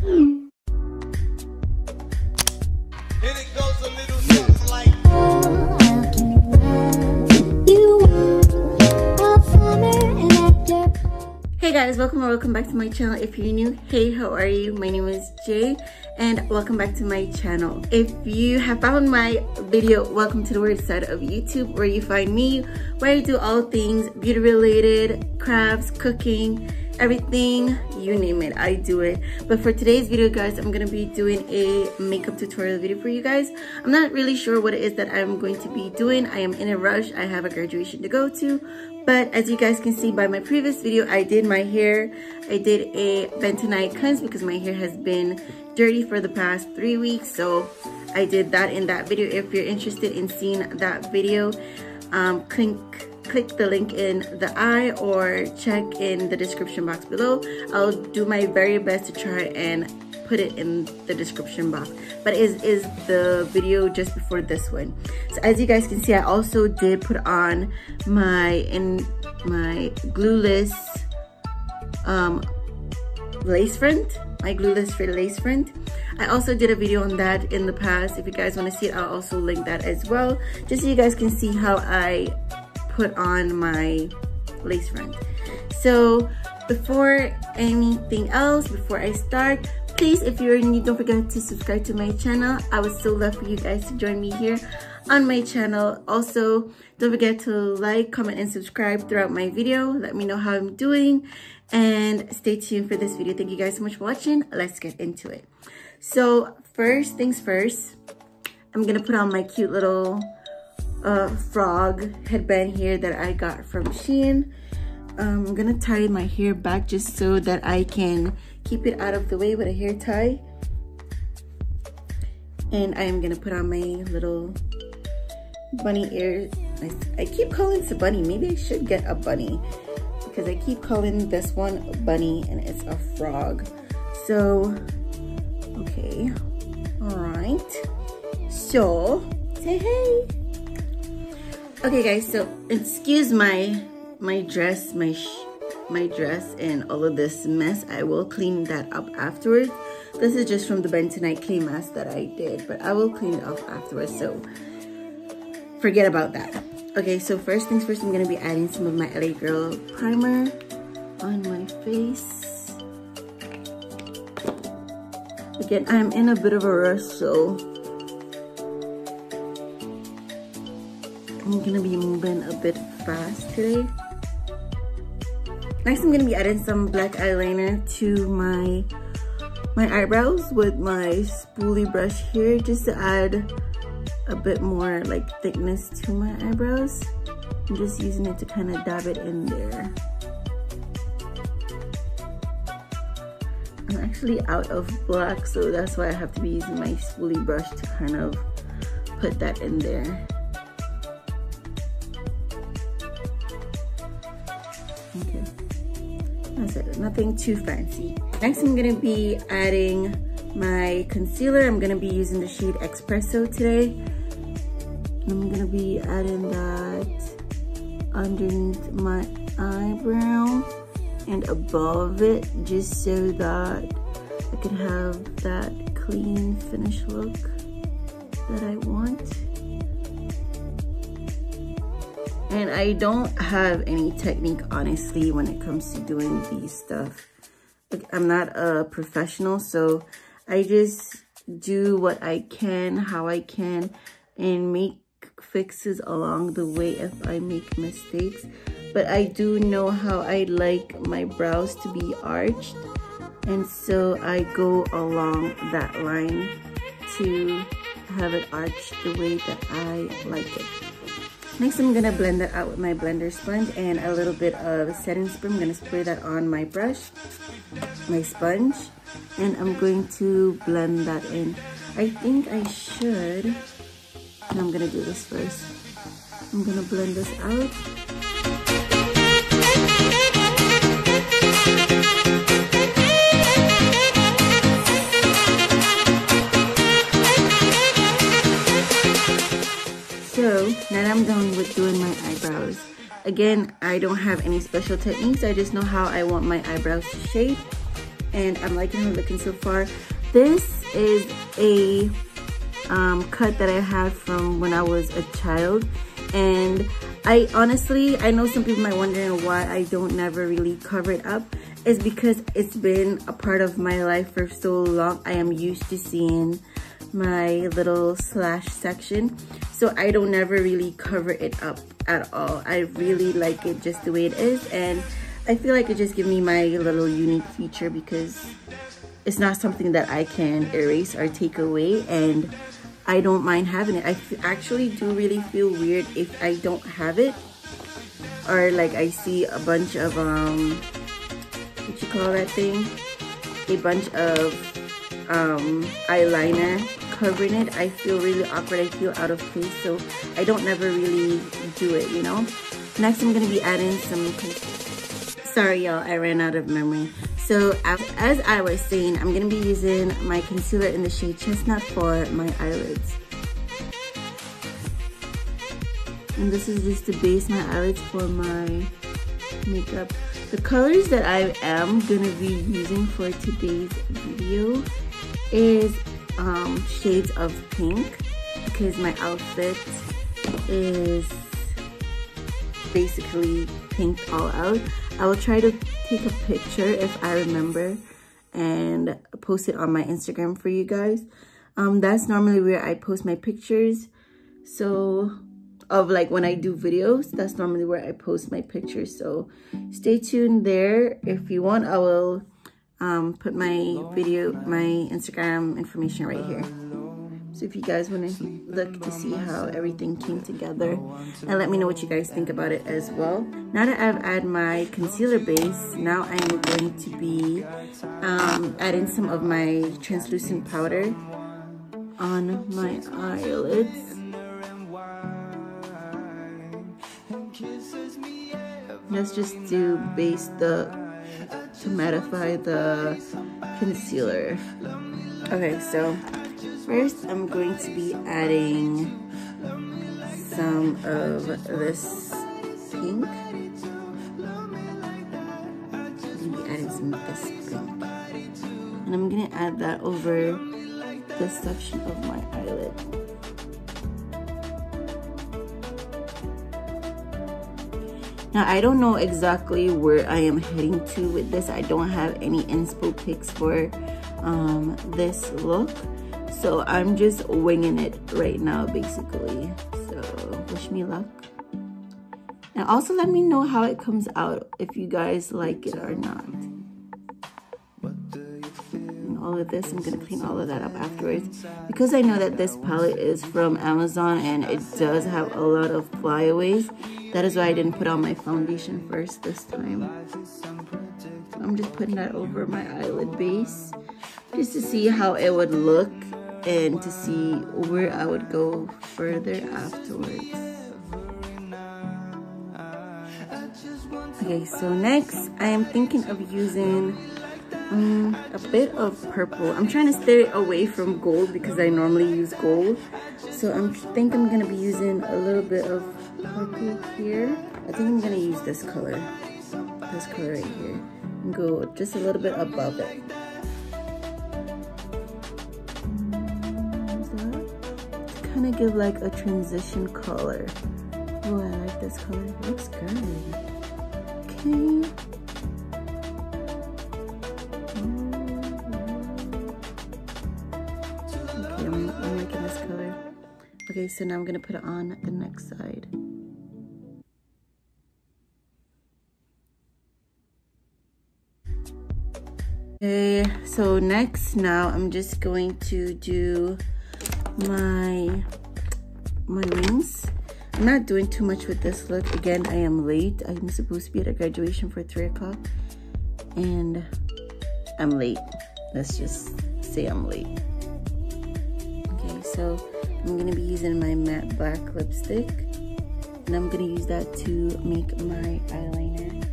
it goes a little something like Hey guys, welcome back to my channel. If you're new, hey, how are you? My name is Jay and welcome back to my channel. If you have found my video, welcome to the weird side of YouTube, where you find me, where I do all things beauty related, crafts, cooking, everything, you name it, I do it. But for today's video, guys, I'm gonna be doing a makeup tutorial video for you guys. I'm not really sure what it is that I'm going to be doing. I am in a rush. I have a graduation to go to. But as you guys can see by my previous video, I did my hair. I did a bentonite cleanse because my hair has been dirty for the past 3 weeks. So I did that in that video. If you're interested in seeing that video, click the link in the eye or check in the description box below. I'll do my very best to try and put it in the description box, but it is the video just before this one. So as you guys can see, I also did put on my glueless lace front, my glueless for lace front. I also did a video on that in the past. If you guys want to see it, I'll also link that as well, just so you guys can see how I put on my lace front. So before anything else, before I start, please, if you're new, don't forget to subscribe to my channel. I would so love for you guys to join me here on my channel. Also, don't forget to like, comment, and subscribe throughout my video. Let me know how I'm doing and stay tuned for this video. Thank you guys so much for watching. Let's get into it. So first things first, I'm gonna put on my cute little frog headband here that I got from Shein. I'm gonna tie my hair back just so that I can keep it out of the way with a hair tie. And I am gonna put on my little bunny ear. I keep calling this a bunny. Maybe I should get a bunny because I keep calling this one a bunny and it's a frog. So, okay, all right. So, say hey. Okay guys, so excuse my dress, my dress and all of this mess. I will clean that up afterwards. This is just from the bentonite clay mask that I did, but I will clean it up afterwards, so forget about that. Okay, so first things first, I'm gonna be adding some of my LA Girl primer on my face. Again, I'm in a bit of a rush, so I'm gonna be moving a bit fast today. Next, I'm gonna be adding some black eyeliner to my eyebrows with my spoolie brush here, just to add a bit more like thickness to my eyebrows. I'm just using it to kind of dab it in there. I'm actually out of black, so that's why I have to be using my spoolie brush to kind of put that in there. Okay, that's it, nothing too fancy. Next, I'm gonna be adding my concealer. I'm gonna be using the shade Espresso today. I'm gonna be adding that underneath my eyebrow and above it, just so that I can have that clean finished look that I want. And I don't have any technique, honestly, when it comes to doing these stuff. Like, I'm not a professional, so I just do what I can, how I can, and make fixes along the way if I make mistakes. But I do know how I like my brows to be arched, and so I go along that line to have it arched the way that I like it. Next, I'm gonna blend that out with my blender sponge and a little bit of setting spray. I'm gonna spray that on my brush, my sponge, and I'm going to blend that in. I think I should, and I'm gonna do this first. I'm gonna blend this out. So now that I'm done with doing my eyebrows, again, I don't have any special techniques. I just know how I want my eyebrows to shape. and I'm liking how it's looking so far. This is a cut that I had from when I was a child, and I honestly, I know some people might wondering why I don't never really cover it up. It's because it's been a part of my life for so long. I am used to seeing my little slash section, so I don't never really cover it up at all. I really like it just the way it is, and I feel like it just gives me my little unique feature because it's not something that I can erase or take away, and I don't mind having it. I actually do really feel weird if I don't have it, or like I see a bunch of what you call that thing, a bunch of eyeliner covering it. I feel really awkward, I feel out of place, so I don't never really do it, you know. Next I'm gonna be adding some, sorry y'all, I ran out of memory. So as I was saying, I'm gonna be using my concealer in the shade Chestnut for my eyelids. And this is just to base my eyelids for my makeup. The colors that I am gonna be using for today's video is shades of pink, because my outfit is basically pink all out. I will try to take a picture if I remember and post it on my Instagram for you guys. That's normally where I post my pictures. So of like when I do videos, that's normally where I post my pictures. So stay tuned there. If you want, I will put my video, my Instagram information right here. So if you guys want to look to see how everything came together, and let me know what you guys think about it as well. Now that I've added my concealer base, now I'm going to be adding some of my translucent powder on my eyelids. That's just to mattify the concealer. Okay, so first I'm going to be adding some of this pink. I'm going to be adding some of this pink. And I'm going to add that over this section of my eyelid. Now, I don't know exactly where I am heading to with this. I don't have any inspo pics for this look. So I'm just winging it right now, basically. So wish me luck. And also let me know how it comes out, if you guys like it or not. And all of this, I'm gonna clean all of that up afterwards. Because I know that this palette is from Amazon and it does have a lot of flyaways. That is why I didn't put on my foundation first this time. I'm just putting that over my eyelid base, just to see how it would look and to see where I would go further afterwards. Okay, so next I am thinking of using a bit of purple. I'm trying to stay away from gold because I normally use gold. So I think I'm gonna be using a little bit of purple here. I think I'm gonna use this color right here, and go just a little bit above it. To kind of give like a transition color. Oh, I like this color. It looks good. Okay. I'm liking this color. Okay, so now I'm gonna put it on the next side. Okay, so next now I'm just going to do my wings. I'm not doing too much with this look. Again, I am late. I'm supposed to be at a graduation for 3 o'clock and I'm late. Let's just say I'm late. Okay, so I'm gonna be using my matte black lipstick, and I'm gonna use that to make my eyeliner.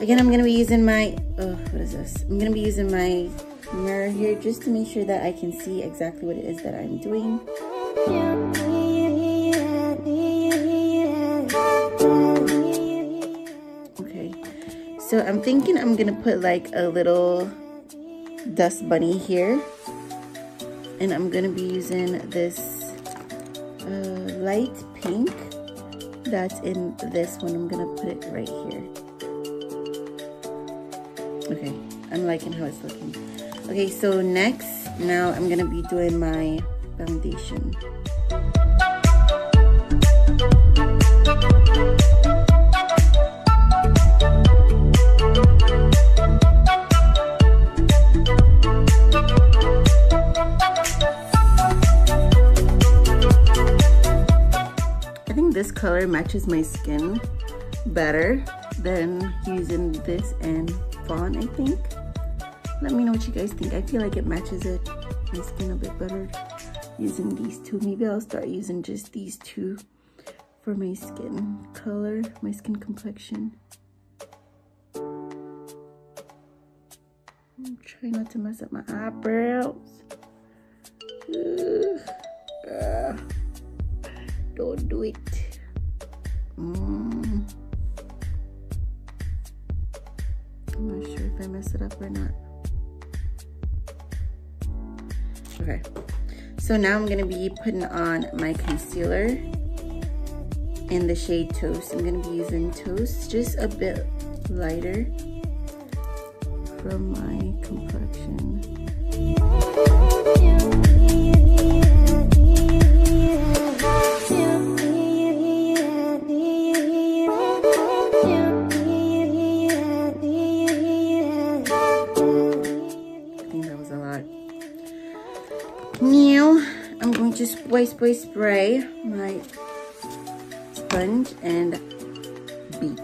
Again, I'm gonna be using my, what is this? I'm gonna be using my mirror here just to make sure that I can see exactly what it is that I'm doing. Okay, so So I'm thinking I'm gonna put like a little dust bunny here, and I'm gonna be using this light pink that's in this one. I'm gonna put it right here. Okay, I'm liking how it's looking. Okay, so next, now I'm gonna be doing my foundation. This color matches my skin better than using this and fawn, I think. Let me know what you guys think. I feel like it matches my skin a bit better using these two. Maybe I'll start using just these two for my skin color, my skin complexion. I'm trying not to mess up my eyebrows. Don't do it. I'm not sure if I mess it up or not. Okay, so now I'm gonna be putting on my concealer in the shade Toast. I'm gonna be using Toast, just a bit lighter from my complexion. Now I'm going to spray my sponge and beat.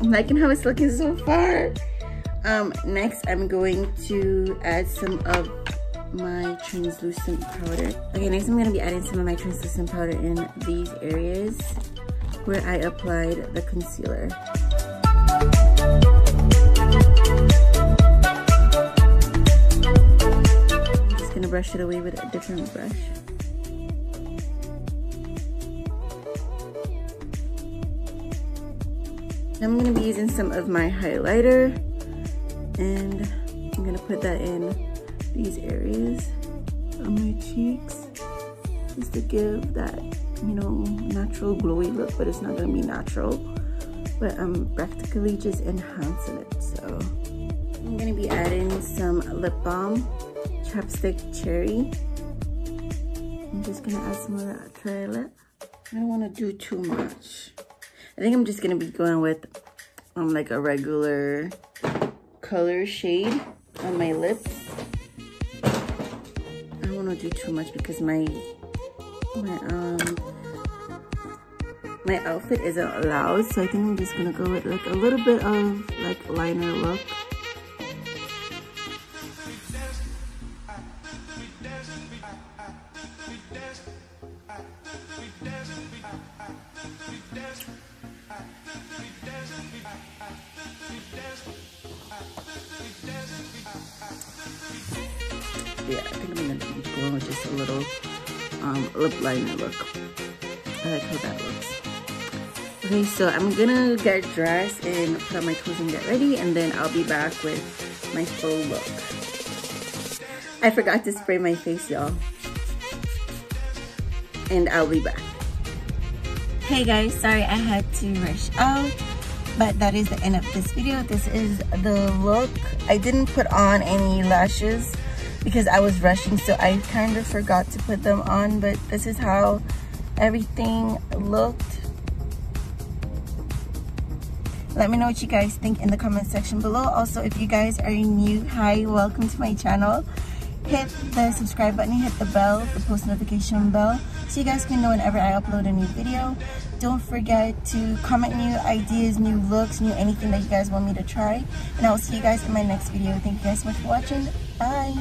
I'm liking how it's looking so far. Next I'm going to add some of my translucent powder. Okay, next I'm going to be adding some of my translucent powder in these areas where I applied the concealer. I'm just going to brush it away with a different brush. I'm going to be using some of my highlighter, and I'm going to put that in these areas on my cheeks just to give that, you know, natural glowy look, but it's not going to be natural, but I'm practically just enhancing it. So I'm going to be adding some lip balm, Chapstick Cherry. I'm just going to add some of that dry lip. I don't want to do too much. I think I'm just gonna be going with like a regular color shade on my lips. I don't want to do too much because my outfit isn't allowed, so I think I'm just gonna go with like a little bit of like liner look. Yeah, I think I'm gonna be going with just a little lip liner look. I like how that looks. Okay, so I'm gonna get dressed and put on my clothes and get ready, and then I'll be back with my full look. I forgot to spray my face, y'all. And I'll be back. Hey guys, sorry I had to rush out, but that is the end of this video. This is the look. I didn't put on any lashes because I was rushing, so I kind of forgot to put them on, but this is how everything looked. Let me know what you guys think in the comment section below. Also, if you guys are new, hi, welcome to my channel. Hit the subscribe button, hit the bell, the post notification bell, so you guys can know whenever I upload a new video. Don't forget to comment new ideas, new looks, new anything that you guys want me to try. And I will see you guys in my next video. Thank you guys so much for watching. Bye.